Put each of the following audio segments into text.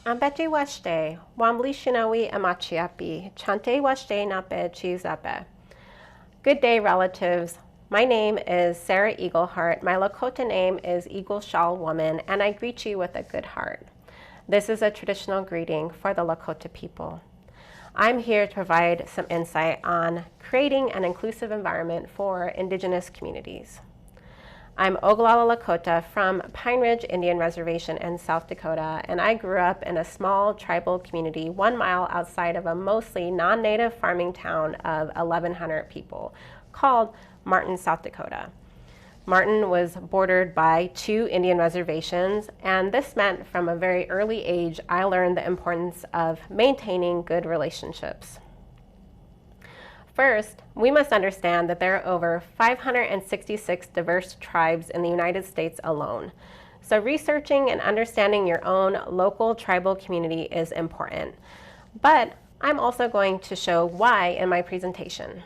Ambeti washte, wambli shinawi amachiapi, chante washte nape chizape. Good day, relatives. My name is Sarah Eagleheart. My Lakota name is Eagle Shawl Woman, and I greet you with a good heart. This is a traditional greeting for the Lakota people. I'm here to provide some insight on creating an inclusive environment for Indigenous communities. I'm Oglala Lakota from Pine Ridge Indian Reservation in South Dakota, and I grew up in a small tribal community 1 mile outside of a mostly non-native farming town of 1,100 people called Martin, South Dakota. Martin was bordered by 2 Indian reservations, and this meant from a very early age I learned the importance of maintaining good relationships. First, we must understand that there are over 566 diverse tribes in the United States alone. So researching and understanding your own local tribal community is important. But I'm also going to show why in my presentation.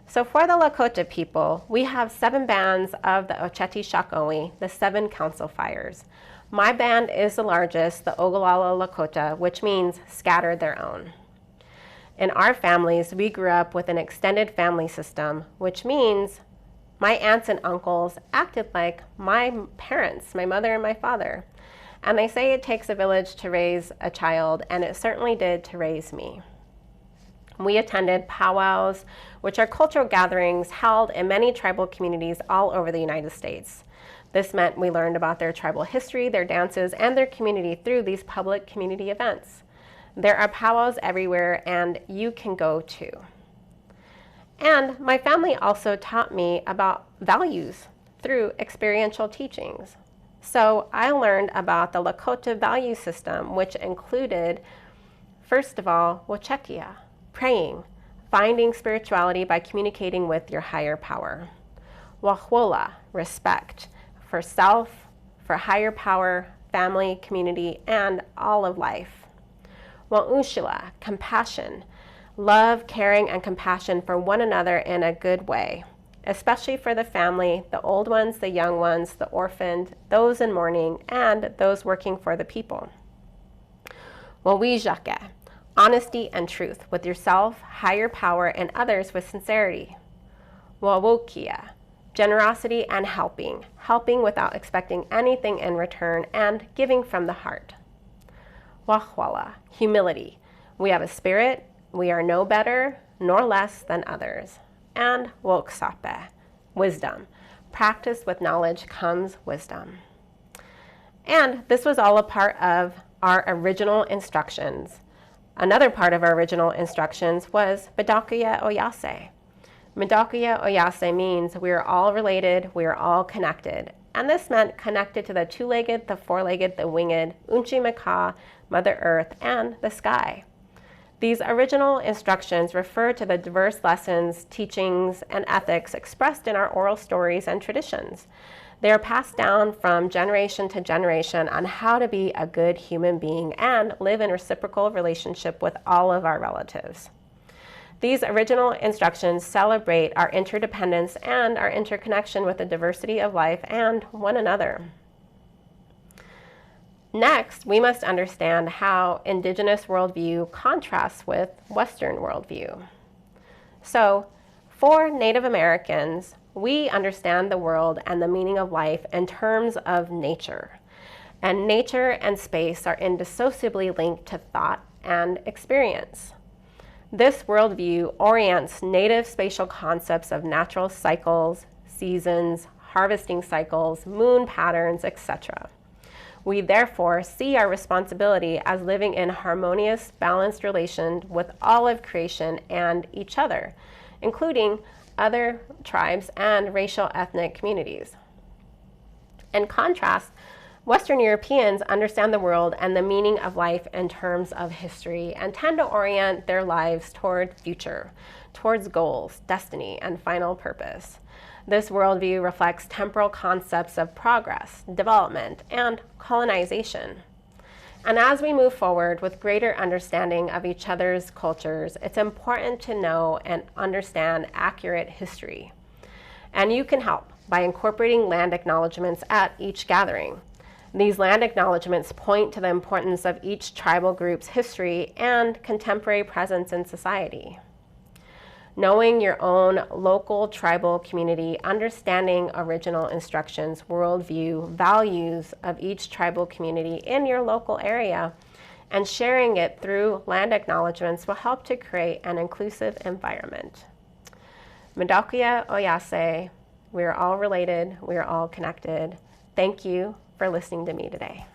So for the Lakota people, we have 7 bands of the Oceti Shakowee, the 7 council fires. My band is the largest, the Oglala Lakota, which means scattered their own. In our families, we grew up with an extended family system, which means my aunts and uncles acted like my parents, my mother and my father. And they say it takes a village to raise a child, and it certainly did to raise me. We attended powwows, which are cultural gatherings held in many tribal communities all over the United States. This meant we learned about their tribal history, their dances, and their community through these public community events. There are powwows everywhere, and you can go too. And my family also taught me about values through experiential teachings. So I learned about the Lakota value system, which included, first of all, Wochetia, praying, finding spirituality by communicating with your higher power. Wahwola, respect for self, for higher power, family, community, and all of life. Wa'ushila, compassion, love, caring, and compassion for one another in a good way, especially for the family, the old ones, the young ones, the orphaned, those in mourning, and those working for the people. Wa'wijake, honesty and truth with yourself, higher power, and others with sincerity. Wawokia, generosity and helping without expecting anything in return, and giving from the heart. Wahwala, humility. We have a spirit, we are no better nor less than others. And woksape, wisdom. Practice with knowledge comes wisdom. And this was all a part of our original instructions. Another part of our original instructions was Bidakuya Oyase. Bidakuya Oyase means we are all related, we are all connected. And this meant connected to the 2-legged, the 4-legged, the winged, Unchi Mother Earth, and the sky. These original instructions refer to the diverse lessons, teachings, and ethics expressed in our oral stories and traditions. They are passed down from generation to generation on how to be a good human being and live in reciprocal relationship with all of our relatives. These original instructions celebrate our interdependence and our interconnection with the diversity of life and one another. Next, we must understand how Indigenous worldview contrasts with Western worldview. So, for Native Americans, we understand the world and the meaning of life in terms of nature. And nature and space are indissociably linked to thought and experience. This worldview orients Native spatial concepts of natural cycles, seasons, harvesting cycles, moon patterns, etc. We therefore see our responsibility as living in harmonious, balanced relation with all of creation and each other, including other tribes and racial ethnic communities. In contrast, Western Europeans understand the world and the meaning of life in terms of history and tend to orient their lives toward future, towards goals, destiny, and final purpose. This worldview reflects temporal concepts of progress, development, and colonization. And as we move forward with greater understanding of each other's cultures, it's important to know and understand accurate history. And you can help by incorporating land acknowledgements at each gathering. These land acknowledgements point to the importance of each tribal group's history and contemporary presence in society. Knowing your own local tribal community, understanding original instructions, worldview, values of each tribal community in your local area, and sharing it through land acknowledgements will help to create an inclusive environment. Madakuya Oyase, we are all related, we are all connected. Thank you for listening to me today.